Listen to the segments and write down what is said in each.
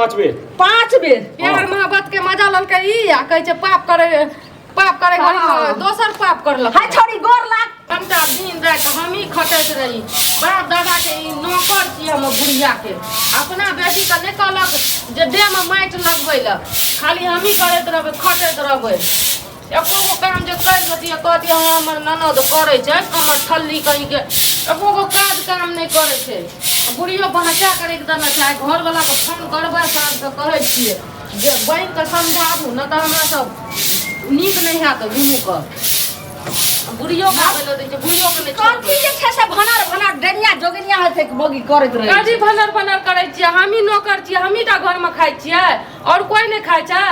5 बेर 5 बेर प्यार मोहब्बत के मजा ललकै ई आ कहै छै पाप करे घड़ी दोसर पाप करलक हाय छोड़ी गोर लाग हमटा दिन रात हम ही खटैत रही बाप दादा के ई नौकर छी हम बुढ़िया के अपना बेटी के नहीं कहलक जे देह में माटि लगबै ल खाली हम ही करैत रहबै खटैत रहबै एको गो काम जे कर देतिए कहती हमर ननद करे छै कमर थल्ली कहीं के एको गो काज काम नहीं करे छै बुढ़ियो बहचा करे के देना चाहे घर वाला के फोन करबै साथ के कहै छियै जे बैंक के समझाबू न त हमरा सब नीक नहीं हैत घुमू के बुढ़ियो खाबै ल दै छै बुढ़ियो के नहीं कथी जे छै से भनर डनिया जोगनिया हेतै मोगी करैत रहै काजी भनर करै छियै हम ही नौकर छियै हम ही टा घर में खाइ छियै और कोई नहीं खाइ छै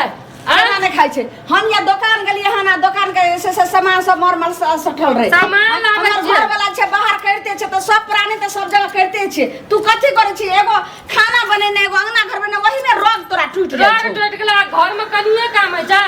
खाना नहीं खाई छे हम या दुकान गेलिए हन आ दुकान के से सामान सब मरमल सठल रहे सामान आबै छै घर वाला छे बाहर करते छे तो सब प्राणी तो सब जगह करते छे तू कथी करे छी एगो खाना बनेने एगो अंगना घर बने वही में रोग तोरा टूट जाय रोग टूट गेला घर में कनिए काम है छै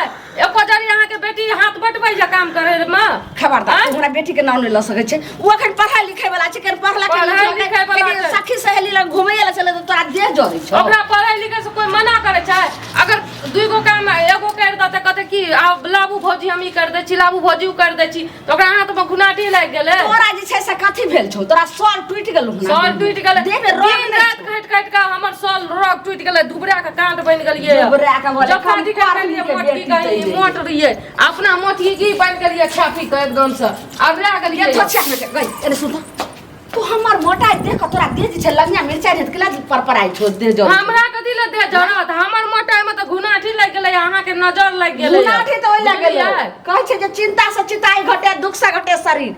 एको जरी अहाँ के बेटी हाथ बटबै जे काम करे में खबरदार तू हमरा बेटी के नाम नहीं ल सकै छे वो अखन पढ़ाई लिखाई वाला छे केन पढ़ला के सखी सहेली लग घुमैया ला चले तो तोरा देह जरै छ ओकरा पढ़ाई लिखाई से कोई मना करे छै अगर दुगो काम एगो कर दते कहते कि आब लाबू भौजी हम ई कर दै छी लाबू भौजी उ कर दै छी तो ओकरा हाथ में गुनाटी लाग गेलै तोरा जे छै से कथी भेल छौ तोरा सर टूट गेलौ सर टूट गेलै देह में रोग दिन रात काट के हमर सर रोग टूट गेलै दुबरा के कांट बन गेलिए दुबरा के बोले जखन दिखा गेलिए मोटकी कहीं मोट रहिए अपना मोटकी की बन गेलिए खा पी के एकदम से अब रह गेलिए छोछा में गई एने सुन तू हमर मोटाई देख के तोरा देह छै लंगिया मिर्चाई हेत केला परपराई छो देह जो हमरा कथि ले देह जरत हमर मोटाई में तो गुनाठी लग गेलै अहाँ के नजर लग गेलै गुनाठी तो लग गेलै कहै छै जे चिंता से चिताई घटे दुख से घटे शरीर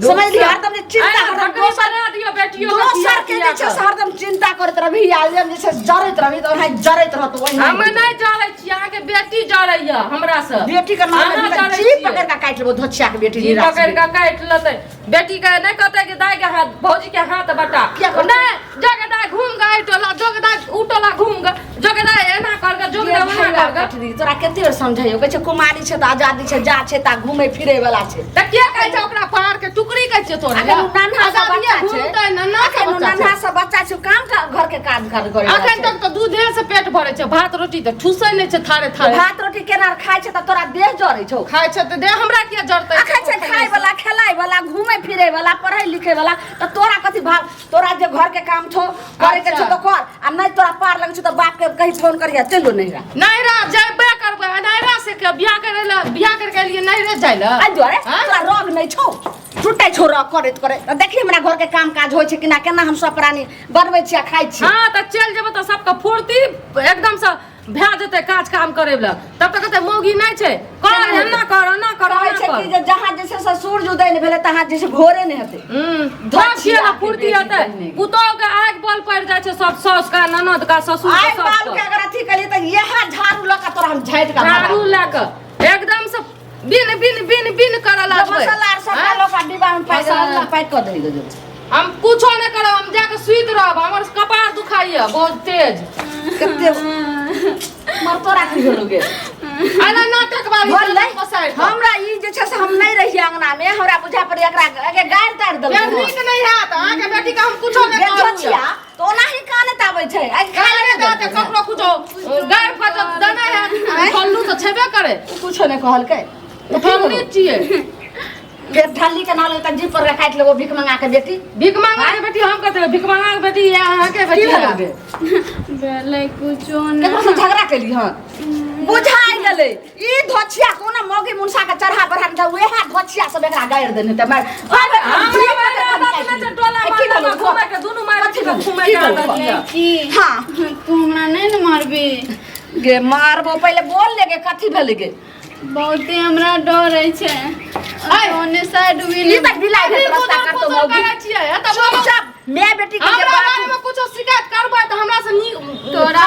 समझ लिया हरदम जे चिंता हरदम दोसर दियो बेटियो दोसर के जे छै से हरदम चिंता करत रहबी आलम जे छै जरैत रहबी तो ओना जरैत रहत ओहि हम नहीं जरै छी अहाँ के बेटी जरैया हमरा से बेटी के नाम जी पकड़ के काट लेबो धोछिया के बेटी जी पकड़ के काट लेतै बेटी के नहीं कहते कि दाई के हाथ भौजी के हाथ बटा नहीं जगे दाई घूम गए टोला जगे दाई उटोला घूम गए जगे दाई एना कर के जगे दाई कर के तोरा कते बेर समझाइयो कहै छै कुमारी छै त आजादी छै जा छै ता घूमै फिरै वाला छै त के कहै छै ओकरा पहाड़ के टुकड़ी कहै छै तोरा नन्हा सा बच्चा छै घूमतै नन्हा सा बच्चा छै काम का घर के काज करे अखन तक तो दूधे से पेट भरे छै भात रोटी त ठुसै नहीं छै थारे भात रोटी केना खाय छै त तोरा देह जरै छौ खाय छै त देह हमरा किया जरतै अखन छै खाय वाला खेलाय वाला घूमै फिरै वाला पढ़ाई लिखै वाला त तोरा कथि भाग तोरा जे घर के काम छौ करे के छौ त कर आ नहीं तोरा पार लग छौ त बाप के कहीं फोन करिया चलो नैरा जेबे करबै नैरा से के बियाह करके लिए नैरे जाइला आ जोरे तोरा रोग नहीं छौ टूटे छोरा करैत करे देखी हमरा घर के काम काज होय छै कि ना केना हम सब प्राणी बनबै छी आ खाइ छी हां त चल जेबै त सबके फुर्ती एकदम से भै जेतै काज काम करे वाला तब तक कहते मौगी नहीं छै कर ना कर कहै छै कि जे जहां जे छै सूरज उदय नहीं भेले तहां जे छै भोरे नहीं हेतै धोछिया ना फुर्ती हेतै पुतौ के आग बल पड़ जाय छै सब सास का ननद का ससुर का सब बाल के अगर अथी कली त यह झाड़ू ल के तोरा हम झाइट के झाड़ू ल के एकदम से बिन करा लागबै मसाला सब लोग का डिब्बा में पैक कर दे दो हम कुछो नहीं करब हम जाके सुइत रहब हमर कपार दुखाइया बहुत तेज कते मर तोरा की होलोगे आना नाटक बारी हमरा ई जे छै से हम नहीं रही अंगना में हमरा बुझा पड़े एकरा आगे गाड़ ताड़ दल यार नीक नहीं हात आहाँ के बेटी का हम कुछो नहीं कहलिया तो ओना ही काने ताबै छै आ काने दाते ककरो कुछो गाड़ फटत दना है फल्लू तो छेबे करे कुछो नहीं कहलकै तो फल्लू छिए के ढाली के नाल त जी पर काट लेबो भीख मंगा के बेटी के बेटी हम कहते भीख मंगा के बेटी या अहाँ के बेटी लागे बेले कुछो न केकरो से झगड़ा केली हन बुझाई गेलै ई धोछिया कोना मौगी मुनसा के चढ़ा बढ़ा के वेहा धोछिया सब एकरा गाड़ देने त मार टोला मार घुमे के दुनु मार के घुमे के की हां तू हमरा नहीं न मारबे गे मारबो पहले बोल ले गे कथि भेल गे बहुते हमरा डर छै ओने साइड ई तक बिलाई दे रास्ता कर तो मौगी छिए त चुपचाप मैं बेटी के हमरा बारे में कुछ शिकायत करबै त हमरा से तोरा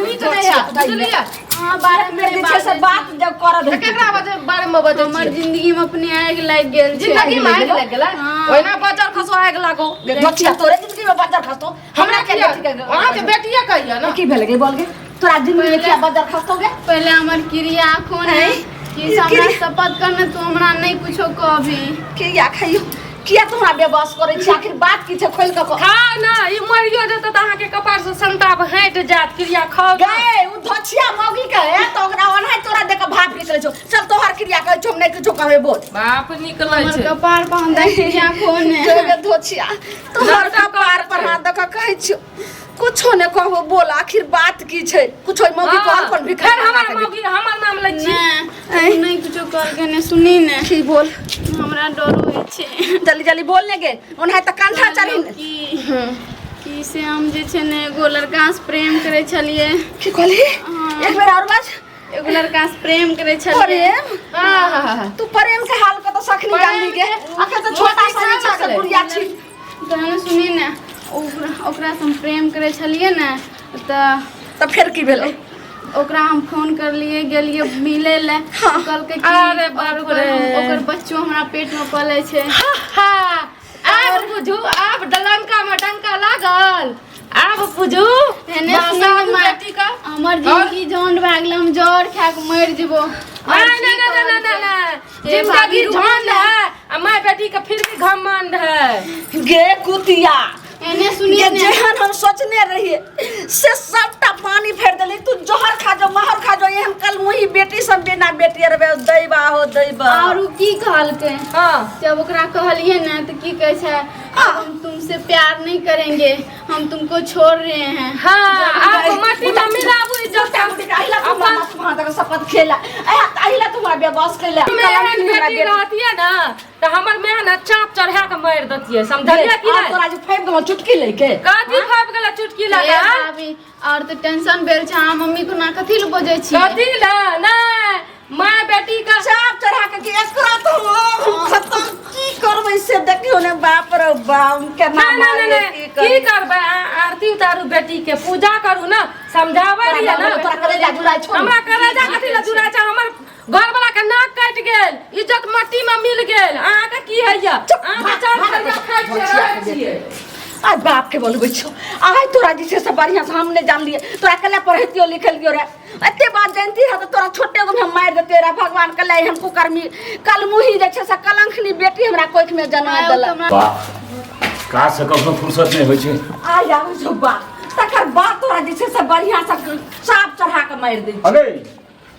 नीच नहीं है बुझलिए हां बारे में जे सब बात जब कर दे केकरा बारे में बजे हमर जिंदगी में अपने आग लाग गेल छै जिंदगी में आग लाग गेला ओइना बजर खसो आग लागो धोछिया तोरे जिंदगी में बजर खसतो हमरा के बेटी के अहाँ के बेटिया कहिया ना की भेल गे बोल गे तोरा जिंदगी में क्या बजर खसतो गे पहले हमर क्रिया खोन है कि हमरा शपथ करने तू हमरा नहीं कुछो कहबी क्रिया खइयो किया तोरा बेबस करै छी आखिर बात की छै खोल के कह खा ना ई मरियो जेतै त अहाँ के कपार से संताप हट जात क्रिया खाओ गए उ धछिया मौगी के है तो ओकरा ओनाहि तोरा देख के भाप निकलै छौ चल तोहर क्रिया कहै छौ नहि किछो कहबे बोल बाप निकलै हमर छै कपार पर हम देख क्रिया कोने जोगे धछिया तोहर कपार पर हाथ दे के कहै छौ कुछो ने कहबो बोल आखिर बात की छै कुछो मौगी कहल कोन भिखारी खैर हमर मौगी हमर नाम लै छी नहीं कुछो कर के ने सुनी ने की बोल हमरा डर होय छै जल्दी जल्दी बोल ने गे ओनाहि त कंठा चढ़ी की से हम जे छै ने एगो लड़का से प्रेम करे छलिए की कहली एक बेर और बात एगो लड़का से प्रेम करे छलिए प्रेम तू प्रेम के हाल के तो सखनी जानली गे अखन तो छोटा सा नीचा से बुढ़िया छी तहन सुनी ने ओकरा से हम प्रेम करे छलिए ने त फिर की भेलै ओकरा हम फोन करलिए गेलिए मिले ले कहलकै कि अरे बाप रे ओकर बच्चो हमरा पेट में पलै छै आब बुझू आब डलंका में डंका लागल आब बुझू एने बेटी का हमर जिंदगी झंड भए गेल हम जड़ खा के मर जेबो जिंदगी झंड है आ माय बेटी का फिर भी घमंड है गे कुतिया एने सुनिए ने जेहन हम सोचने रहिए से सबटा पानी फेर देली तू जोहर खा जो महर खा जो एहन कल मुही बेटी सब बिना बेटी रे दैबा हो दैबा और की कहलकै हां जब ओकरा कहलिए ना तो की कहै छै अब हम तुमसे प्यार नहीं करेंगे हम तुमको छोड़ रहे हैं हां आप माटी में मिलाबू इज्जत आइला अपन वहां तक शपथ खेला आइला तुम्हारा बेबस कैला बेटी रहती है ना तो हमर मेहनत चाप चढ़ा के मार दतिए समझलिए कि नहीं तोरा जो फेंक देलो चुटकी लेके कथी फाप गेला चुटकी लगा भाभी और तो टेंशन भेल छै हम मम्मी को ना कथी ल बजै छी कथी ला नहीं माय बेटी का चाप चढ़ा के कि एकरा तो खत्म की करबै से देखियो ने बाप रे बाप के नाम की करबै आरती उतारू बेटी के पूजा करू ना समझाबै रहिए ना तोरा करे जा जुड़ाई छोड़ हमरा करे जा कथी ला जुड़ाई छै हमर घर वाला के नाक काट गेल इज्जत मट्टी में मिल गेल अहाँ के की हैया अहाँ के चार करिया खाइ छियै आ बाप के बोलबै छौ आइ तोरा जे छै से बढ़िया से हम ने जान लिए तोरा कले पढ़ैतियो लिखलियो रे एते बात जानती है तो तोरा छोटे गो में मार देते रे भगवान कले हम कुकर्मी कल मुही जे छै से कलंखनी बेटी हमरा कोख में जन्म देलक का से कखनो फुर्सत नहीं होय छै आ जाऊ जो बात तकर बात तोरा जे छै से बढ़िया से चाप चढ़ा के मार दे अरे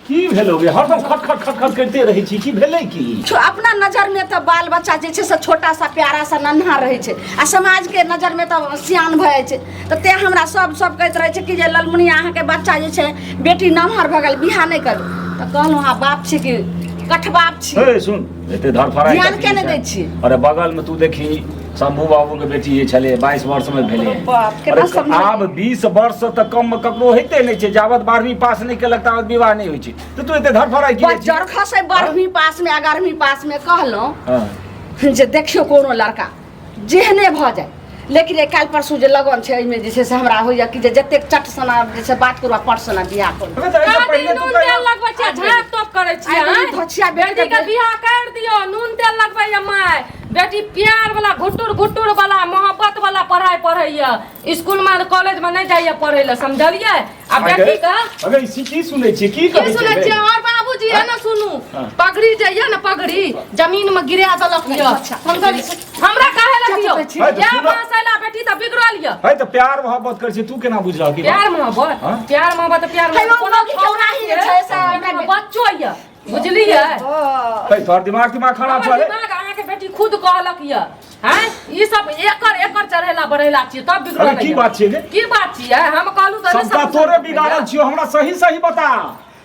की भेलोगे हरदम खट खट खट खट करते रही छी की भेलै की अपना नजर में तो बाल बच्चा जे छै से छोटा सा प्यारा सा नन्हा रहे छै आ समाज के नजर में तो सियान भ जाय छै तो ते हमरा सब कहैत रहे छै कि जे ललमुनी अहाँ के बच्चा जे छै बेटी नमहर भ गेल बियाह नहीं करू तो कहलहुँ हाँ बाप छी कि कठबाप छी ए सुन एते धरफराई ध्यान के नहीं दै छी अरे बगल में तू देखी शंभू बाबू के बेटी ये छले 22 वर्ष में भेले बाप केना समझ आब 20 वर्ष तक कम में ककरो हेते नहीं छै जावत 12वीं पास नहीं केलक तावत विवाह नहीं होय छै तो तू एते धरफराई की छी जरखा से 12वीं पास में 11वीं पास में कहलहुँ हां जे देखियो कोनो लड़का जेहने भ जाए लेकिन एक काल परसू जे लगन छै एमे जे छै से हमरा होइया कि जे जतेक चट सना जे छै बात करबा पट सना बियाह कर पहले तू तेल लगबै छै झाप टॉप करै छी धछिया बेटी के बियाह कर दियो नून तेल लगबै माय बेटी प्यार वाला घुटुर वाला मोहब्बत वाला पढ़ाई पढ़ैया स्कूल में कॉलेज में नहीं जाइए पढ़े ला समझलिए आ बेटी का अगर इसी की सुनै छी की कहै सुनै छी और बाबूजी है ना सुनू पगड़ी जाइए ना पगड़ी जमीन में गिरा देलक ये समझली हमरा काहे लगियो या मासैला बेटी त बिगड़ल ये है त प्यार मोहब्बत कर छी तू केना बुझला की प्यार मोहब्बत खौराही छै से बच्चो ये बुझलिए तोहर दिमाग खराब छै दिमाग अहाँ के बेटी खुद कहलक ये हैं ई सब एकर चढ़ेला बढ़ेला छी तब बिगड़ल की बात छै गे की बात छी हम कहलू त सबका तोरे बिगाड़ल छियो हमरा सही बता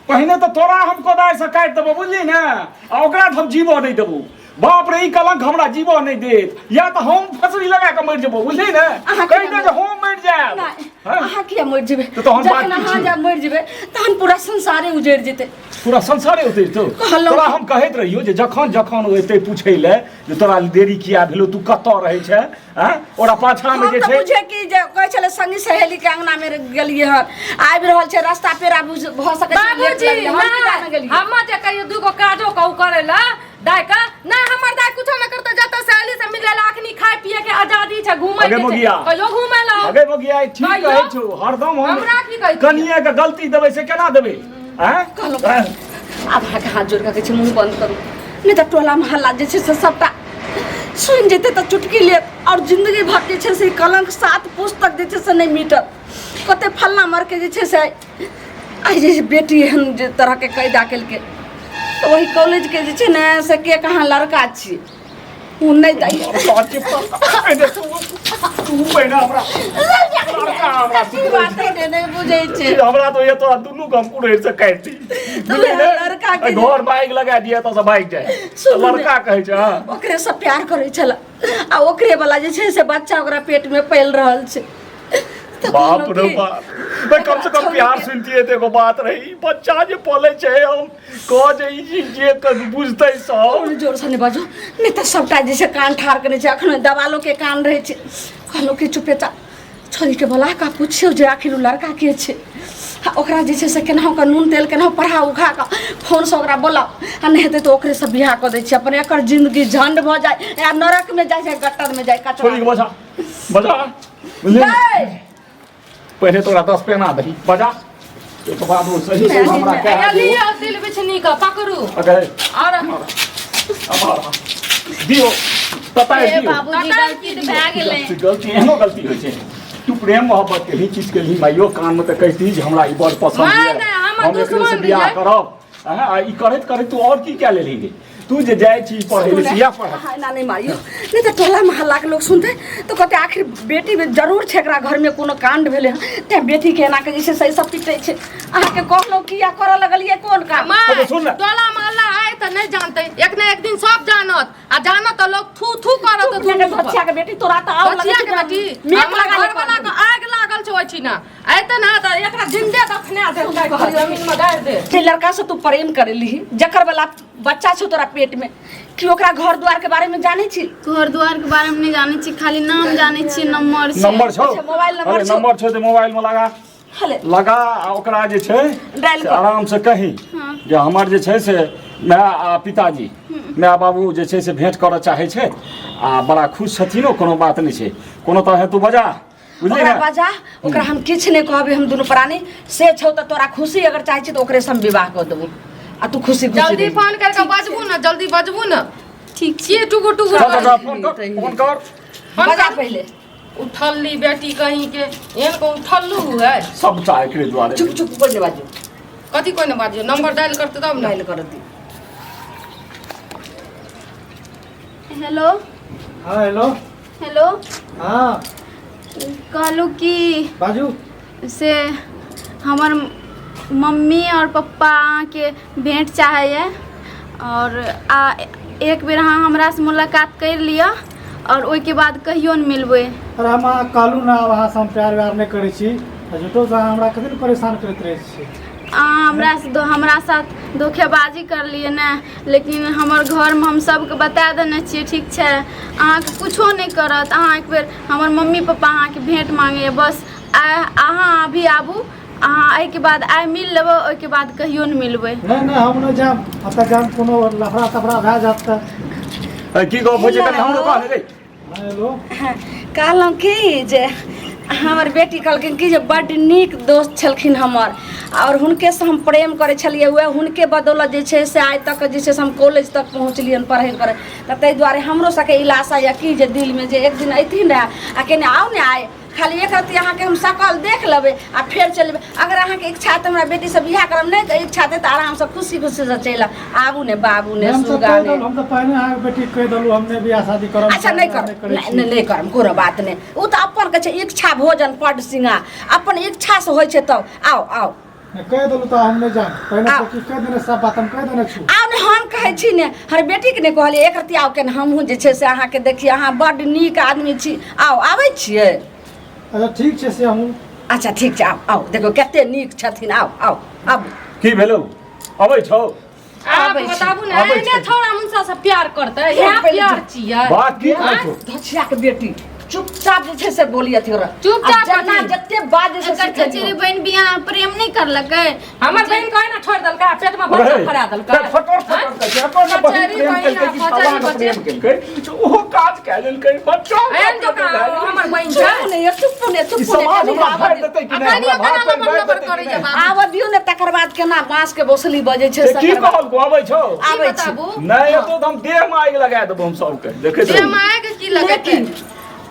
पहिने तो तोरा हम कोदारि से काटि देबो बुझली ने आ ओकरा हम जीवो नहीं देबो बाप रे ई कलंक हमरा जीवो नहीं देत या तो हम फसरी लगा के मर जेबो बुझली ने कहि दे जे हम मर जाब अहाँ किया मर जेबे तो हम बात अहाँ जब मर जेबे तहन पूरा संसारे उजड़ जेते पूरा संसारे उतर तो तोरा हम कहैत रहियो जे जखन एते पूछै ले जे तोरा देरी किया भेलो तू कतऽ रहै छै हैं ओरा पाछा में जे छै पूछे कि जे कहै छले संगी सहेली के अंगना में गेलिए हन आबि रहल छै रास्ता पेरा भ सकै छै बाबूजी हम जे कहियो दुगो काजो कहू करे ला दाय का ना हमर दाय कुछो न करते जत सहेली से मिले ला अखनी खाय पिए के आजादी छै घूमै के कहियो घूमै ला अगे मोगिया ठीक कहै छौ हरदम हमरा की कहै कनिया के गलती देबै से केना देबै हैं कहलो आब हाथ जोड़ के छै मुंह बंद करू नहीं तो टोला मोहल्ला जे छै से सबटा सुन जेते तो चुटकी ले और जिंदगी भर जे छै से कलंक 7 पुस्तक जे छै से नहीं मिटत कते फलना मर के जे छै से आई जे बेटी एहन जे तरह के कैदा केलके तो वही कॉलेज के जे छै ने से के कहाँ लड़का छी उ नहीं दै तू पहिने हमरा लड़का हमरा बात नहीं बुझै छै हमरा तो ये तो दुनू गम कुड़े से काटि लड़का के घर बाइक लगा दिया तो सब बाइक जाए लड़का कहै छै ओकरे से प्यार करे छला आ ओकरे वाला जे छै से बच्चा ओकरा पेट में पल रहल छै बाप रे बाप मैं कम से कम प्यार सुनती है देखो बात रही बच्चा जे पले छै हम कह जे ई जे बुझतै सब जोर से नहीं बाजो नहीं तो सबटा जे छै कान ठार करे छै अखन दवालो के कान रहे छै कहलो कि चुपेचा छोरी के बोला का पूछियो जे आखिर उ लड़का के छै ओकरा जे छै से केनाहु का नून तेल केनाहु पढ़ा उखा का फोन से ओकरा बोला आ नहीं हेतै तो ओकरे से बियाह क दै छै अपन एकर जिंदगी झंड भ जाए या नरक में जाए छै गट्टर में जाए छोरी के कचरा बजा बुझली पहले तोरा 10 पेना दही बजा एक बाद वो सही से हमरा कह जल्दी दिल बिछनी का पकड़ू अगर और अब दियो पता है दियो बाबूजी गलती तो भए गेलै गलती एहनो गलती होइ छै तू प्रेम मोहब्बत के ही चीज के लिए माइयो कान में तो कहती जे हमरा ई बड़ पसंद माय है ने, हमर हम एकरे से दुश्मन बियाह रहियै। करब हां ई करत करत तू और की क्या ले लेंगे तू जे जाए छी पढ़े ले सिया पढ़ ना नहीं मारियो नहीं तो टोला मोहल्ला के लोग सुनते तो कहते आखिर बेटी में जरूर छै एकरा घर में कोनो कांड भेले ते बेटी के एना के जैसे सही सब पिटे छै अहाँ के कहलो किया करे लगलिए कोन काम अबे सुन ना। टोला मोहल्ला आए तो नहीं जानते एक न एक दिन सब जानत आ जानत तो लोग थू थू करत अपने के बच्चा के बेटी तोरा तो आव बचिया के बेटी मेक हमरा लगा घर वाला के आग लागल छै ओछि ना आइते ना त एकरा जिंदे दफना दे उठा के जमीन में गाड़ दे जे लड़का से तू प्रेम करेली जकर वाला बच्चा छौ तोरा पेट में कि ओकरा घर द्वार के बारे में जाने छी घर द्वार के बारे में नहीं जाने छी खाली नाम जाने छी नंबर छै नंबर छौ अच्छा, मोबाइल नंबर अरे छौ। नंबर छौ तो मोबाइल में लगा हले लगा आ ओकरा जे छै डायल से कर। आराम से कही जे हमर जे छै से माय आ पिताजी माय बाबू जे छै से भेंट करऽ चाहे छै आ बड़ा खुश छथिन कोनो बात नहीं छै कोनो तरह तू बजा बुझली ओकरा ना बाजा ओकरा हम किछ नहीं कहबे हम दुनू प्राणी से छौ त तोरा खुशी अगर चाहे छी तो ओकरे से हम विवाह कर देबो आ तू खुशी खुशी जल्दी रही। फोन करके बजबू ना जल्दी बजबू ना ठीक के टुकु टुकु चल चल फोन कर फोन कर बजा पहले उठल्ली बेटी कहीं के एहन को उठल्लू है सब चाहे एकरे द्वारे चुप चुप बोल बाजू कथी कोई ना बाजियो नंबर डायल करते तब ना डायल कर दी हेलो हाँ हेलो हेलो हाँ कहलू कि बाजू से हमर मम्मी और पप्पा के भेंट चाहैए और एक बेर अहाँ हमरा से मुलाकात कर लिअ और ओहिके बाद कहियो न मिलबै अरे हम अहाँ कहलू ना वहाँ से हम प्यार व्यार नहीं करे छी आ झूठो से अहाँ हमरा कथी परेशान करते रहे छी अहाँ हमरा साथ धोखेबाजी कर लिए ने लेकिन हमर घरमे हम सबके बता देने छियै ठीक छै अहाँके कुछो नहीं करत अहाँ एक बेर हमर मम्मी पप्पा अहाँके भेंट मांगैए बस अहाँ अभी आबू अहाँ एहिके बाद आइ मिल लेबै ओहिके बाद कहियो नहीं मिलबै नहीं नहीं हम नहीं जाम अब तक जाम कोनो लफड़ा तफड़ा भए जात तऽ की गप होइ छै कनी हमरो कह रे हेलो कहलहुँ कि जे हमर बेटी कहलखिन कि जे बड्ड नीक दोस्त छलखिन हमर और हुनके से हम प्रेम करे छलिए वह हुनके बदौलत जे छै से आइ तक जे छै से हम कॉलेज तक पहुँचलियन पढ़ै करे तऽ ताहि दुआरे हमरो सबके इलासा यऽ कि जे दिल में जे एक दिन अयथिन रहे आ केने आउ ने आए खाली एक रत्ती अहाँके हम सकल देख लेबै आ फेर चलबै अगर अहाँके इच्छा तऽ हमरा बेटी से बियाह करब नहीं तऽ इच्छा तऽ आराम से खुशी खुशी से चलि आबू ने बाबू ने हम तो सुगा कह ने दल हम तो पहले अहाँ बेटी कह दलू हमने बियाह शादी करब अच्छा नहीं कर नहीं करम कोनो बात नहीं उ तऽ अपन के छै इच्छा भोजन पड सिंगा अपन इच्छा से होइ छै तब आओ आओ कह दलू तो हम नहीं जाम पहले आउ। तो कह देने सब बात हम कह देने छी आउ ने हम कहै छी ने हर बेटी के ने कहलिए एक रत्ती आउ के हमहूँ जे छै से अहाँके देखिए अहाँ बड्ड नीक आदमी छी आउ आबै छियै अच्छा ठीक छै से हम अच्छा ठीक छै आउ आउ देखो कते नीक छथिन आउ आउ आबू की भेलौ अबै छौ आप आबै छी, बताबू ना आबै एने छी। छोड़ा मुनसा से प्यार करते यहाँ यहाँ पहले प्यार जो- छियै बात की कहै छौ धछिया के बेटी चुपचाप जे छै से बोलिए थोड़ा चुपचाप जना कथी? जते बात जे छै एकर से चचेरी बहन बियाह प्रेम नहीं करलकै। हमर बहन कहे ना छोड़ दलका पेट में बच्चा फरा दलका फटोर फटोर के अपन बहिन चचेरी प्रेम बहिन केलकै कि आ फलाना फचरी प्रेम केलकै ओहो काज कए लेलकै बच्चा एहन जो का हमर बहन छै चुप ने चुप ने ई समाज हमरा भाड़ देतै कि नहीं अखनिया हमरा केना भाड़ लबर देतै करे कि जे नहीं? बाबू आब दियो ने तकर बाद केना बांस के बोसली बजे छै से की सकर कहल को आबै छौ आबै छै बताबू नहीं तो हम देह में आगि लगा देबो हम सबके देखे जे माय के की लगते लेकिन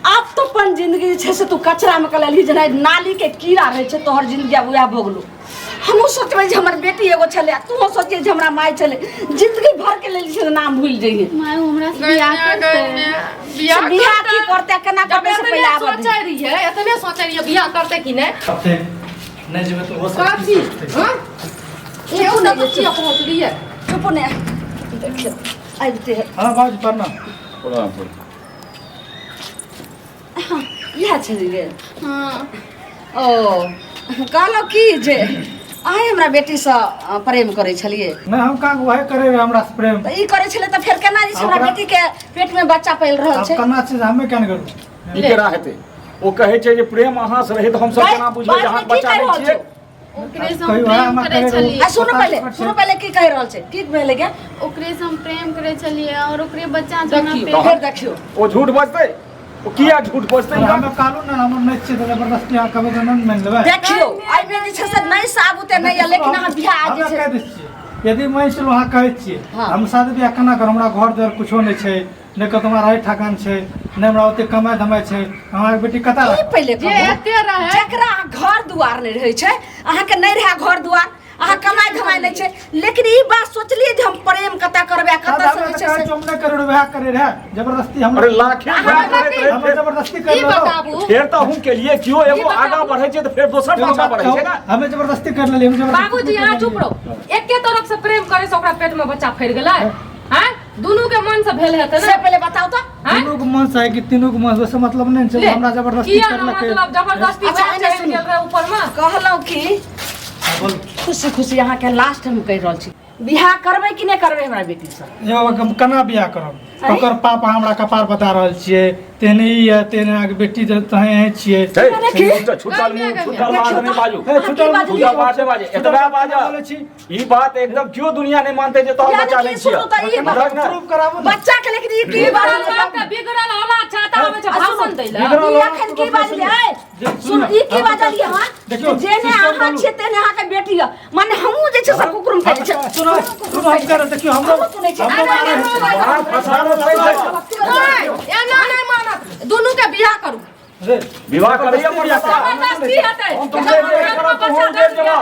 अब तो अपन जिंदगी जे छै से तू कचरा में कलली जेना नाली के कीड़ा रहे छै तोहर जिंदगी अब वएह भोगलू। हमहूँ सोचबै जे हमर बेटी एगो छलै तूहो सोचिए जे हमरा माय छलै जिंदगी भर के लेल छै नाम भूल जइए माय हमरा से बियाह करते। बियाह की करते केना करते से पहले आब सोचे रहिए इतने सोचे रहिए बियाह करते कि नहीं सबसे नहीं जेबे तो हो काची हां एगो ना तो चिया पहुंच लिए चुप ने देखियो आइते हां बाबूजी प्रणाम। इएह छै गे हाँ ओ कहलो की जे अहाँ हमरा बेटी से प्रेम करै छलिए नहीं हम कहाँ वह करे रहे हमरा से प्रेम। तऽ ई करै छलै तऽ फेर केना जे छै हमरा बेटी के पेट में बच्चा पल रहल अब छै करना चीज हमें क्या नहीं करूँ। ई केना हेतै ओ कहै छै जे प्रेम अहाँ से रहे तऽ हम सब केना बुझबै जे अहाँ बच्चा नहि छियै ओकरे से कहियो हम हमरा प्रेम करे करे छलिए। आ सुनो पहले की कहि रहल छै ठीक भेलै गे ओकरे से हम प्रेम करे छलिए और ओकरे बच्चा देखियो फेर देखियो ओ झूठ बजतै ओ किया झूठ बजतै हमें कानून ना हम नहीं चाहिए तो जबरदस्ती यहाँ कभी नहीं मान लेबे। देखियो एहिमे जे छै से नहीं साबुते नहीं है लेकिन अहाँ बियाह जे हमें छै कह दै छियै यदि मैं चलो वहाँ कहै छियै हाँ। हम शादी बियाह केना कर हमरा घर द्वार कुछो नहीं छै नहीं कतो हमरा रहे ठकान छै नहीं हमरा ओते कमाई धमाई छै हमार बेटी कता ई पहले जे एते रहे जकरा घर दुआर नहीं रहै छै अहाँके नहीं रहे घर दुआर अहाँ कमाई धमाई नहीं छै लेकिन ई बात सोचलिए जे हम प्रेम कता करबे कता से जे छै से हम नहीं करे वह करे रहे जबरदस्ती हम अरे लाखे अहाँ हम जबरदस्ती कर ई लो बताबू फेर तऽ अहूँ के लिए क्यों एगो आगा बढ़ै छै तऽ फेर दोसर पाछा बढ़ै छै ना हमें जबरदस्ती कर लेली हम जबरदस्ती बाबूजी यहाँ चुप रहो एके तरफ से प्रेम करे से ओकरा पेट में बच्चा फैर गेलै हैं दोनों के मन से भेल हेतै से ना पहले बताओ तो हैं तीनों को मन चाहे कि तीनों को मन वैसे मतलब नहीं ले, है हमरा जबरदस्ती किया कर ना लके मतलब जबरदस्ती अच्छा, चढ़ एने चढ़ सुनी। गेल रहे ऊपर में कहलौ कि बोल खुशी खुशी अहाँ के लास्ट हम कहि रहल छी बियाह करबै कि नहीं करबै हमरा बेटी से जो हम केना बियाह करब ओकर पापा हमरा कपार बता रहल छियै तेने ई है तेने आगे बेटी जे तहे है छियै छुटल मुंह छुटल बात नहीं बाजू ए, छुटल मुंह, छुटल बात नहीं बाजे एतबा बाजा बोलै छी ई बात एकदम क्यों दुनिया नहीं मानते जे तोहर बच्चा यानी नहीं कि छियै सुनू तऽ ई बुझलक ने? प्रूफ कराबू ना बच्चा के लेकिन ई की बात बिगड़ल बाप के बिगड़ल औलाद चाहता हमें छै भाषण दै ले बिगड़ल ई अखन की बाजलियै सुन ई की बाजलियै अहाँ देखियौ, जेने सिस्टम अहाँ छियै तेने अहाँके बेटी यऽ माने हमहूँ जे छै से कुकुरम करै छै सुनो सुनो हम कर देखियो हम हमहूँ सुनै छियै बड़ा फसाद छै एना नहीं मानत दोनों के बियाह करू रे विवाह करिए मुड़िया जबरदस्ती हेतै हम तुमसे बियाह करब तो हम दे देबो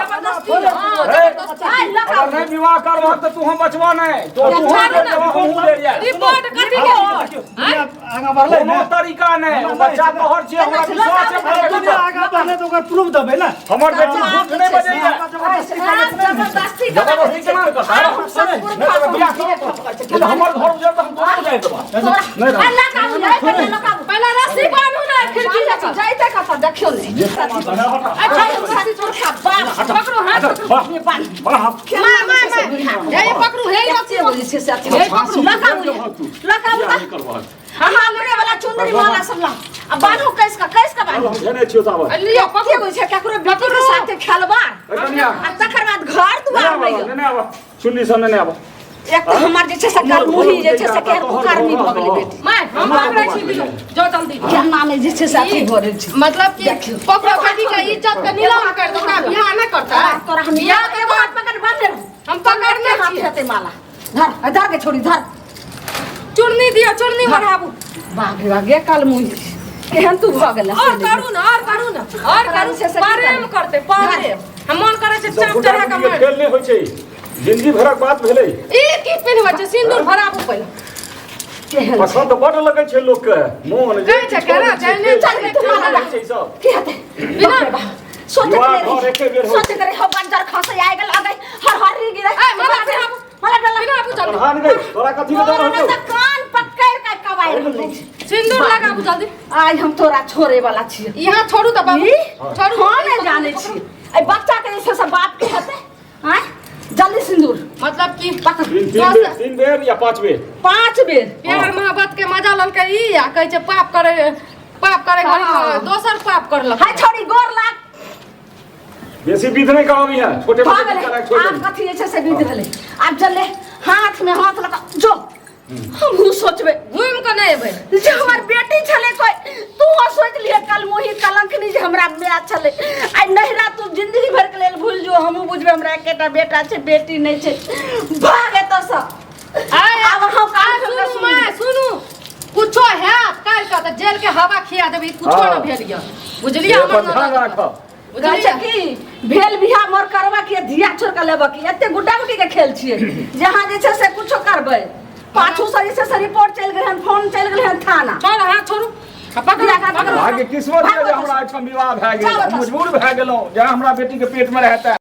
अगर नहीं विवाह करब तो तू हम बचवा नहीं तो तू हम दे देबो हम दे दिया रिपोर्ट कथी के आगा बढ़ले कोनो ना तरीका नहीं वो बच्चा तोहर छियै हमरा विश्वास है भरल दुनिया आगा बढ़ले तो ओकर प्रूफ देबै ना हमर बेटी झूठ नहीं बजैया जबरदस्ती जबरदस्ती केना करता है नहीं तो बियाह करब हमर घर उजड़ तो हम दोनों जाए देबो पहले रस्सी बांधू ना खिड़की लगा जाइते कतऽ देखियौ ने अच्छा रस्सी छोड़ खा बाप पकड़ो हाथ बड़ा हाथ ये पकड़ू हे रस्सी के बोली छै से अथी लगाऊ अहाँ हमरे वाला चुंदरी वाला सब ला अब बान्हू कैस का बान्हू जने छियो साहब लियो के पकड़ो बोली छै ककरो बेटी के साथे खेलबार आ तकर बाद घर दुआर में यौ। नहीं आवा सुनली सन नहीं आवा एक तो हमर जे छै से मुही जे छै से केहन कुकर्मी भऽ गेलै बेटी मैं हम पकड़ै छी लियो जो जल्दी केना नहीं जे छै से अथी भऽ रहल छै मतलब कि पकड़ो बेटी के इज्जत के नीलाम कर दो का बियाह न करता है तोरा हम बियाह के एगो बाद हाथ पकड़ बांध ले हम पकड़ने हाथ छियै हेतै माला धर के छोड़ी धर चुन्नी दियो चुन्नी मढ़ाबू बाप रे बाप गे काल मुही केहन तू भऽ गेल और करू ना प्रेम करते प्रेम हम मन करे छै चाप चढ़ा के मार खेल नहीं होय छै जिंदगी भरक बात भेलै ई की पिनहै छै सिंदूर भराबू पहिले केहन पसंद बड़ लगै छै लोक के मोन कहै छै केना छै ने चल तू माला छै सब की हेतै बिना सोचे युवा घर एके बेर होइ सोचे करे हो बंजर खसे आइ गेल अगै हर हर गिरे ए माला बिराबू माला डाला बिराबू चल प्रधान गई तोरा कथी के डर तोरा होतो त कान पकड़ के कबाइ रहलै छै सिंदूर लगाबू जल्दी आइ हम तोरा छोड़े वाला छियै यहाँ छोड़ू त बाबू ई छोड़ू हम नहीं जाने छी ए बच्चा के जैसे सब बाप के हेतै हैं जल्दी सिंदूर मतलब कि पकड़ तीन बेर या 5 बेर 5 बेर प्यार मोहब्बत के मजा ललकै ई आ कहै छै पाप करे पाप करे घड़ी हाँ। दोसर पाप करलक हाय छोड़ी गोर लाग बेसी विध नहीं करबी है छोटे भाग मोटे ले करा छोड़ आप कथी जे छै से विध भेलै आब चले हाथ में हाथ लगा जो हमहू सोचबे घूम के नहीं अबै जे हमर बेटी छले कोई तू सोच लिए कल मोही कलंकनी जे हमरा माय छले आइ नहिरा तू जिंदगी भर के लेल भूल जो हमहू बुझबे हमरा एकेटा बेटा छै बेटी नहीं छै भाग एतऽ से आब हम सुनू माय सुनू कुछो है काल का त जेल के हवा खिया देबी कुछो हाँ। न भेल य बुझलियै हमर ध्यान राख कहै छै कि भेल बिहा मोर करबा के धिया छोड़ के लेबा की एते गुड्डा गुड्डी के खेल छियै जहां जे छै से कुछो करबै पाछू से रिपोर्ट चल गेल हन फोन चल गेल हन थाना छोड़ हाथ छोड़ू पकड़ा भाग्य किस्मत है जे हमरा एठम विवाह भए गेल चलो, मजबूर भए गेलहुँ जे हमरा बेटी के पेट में रहता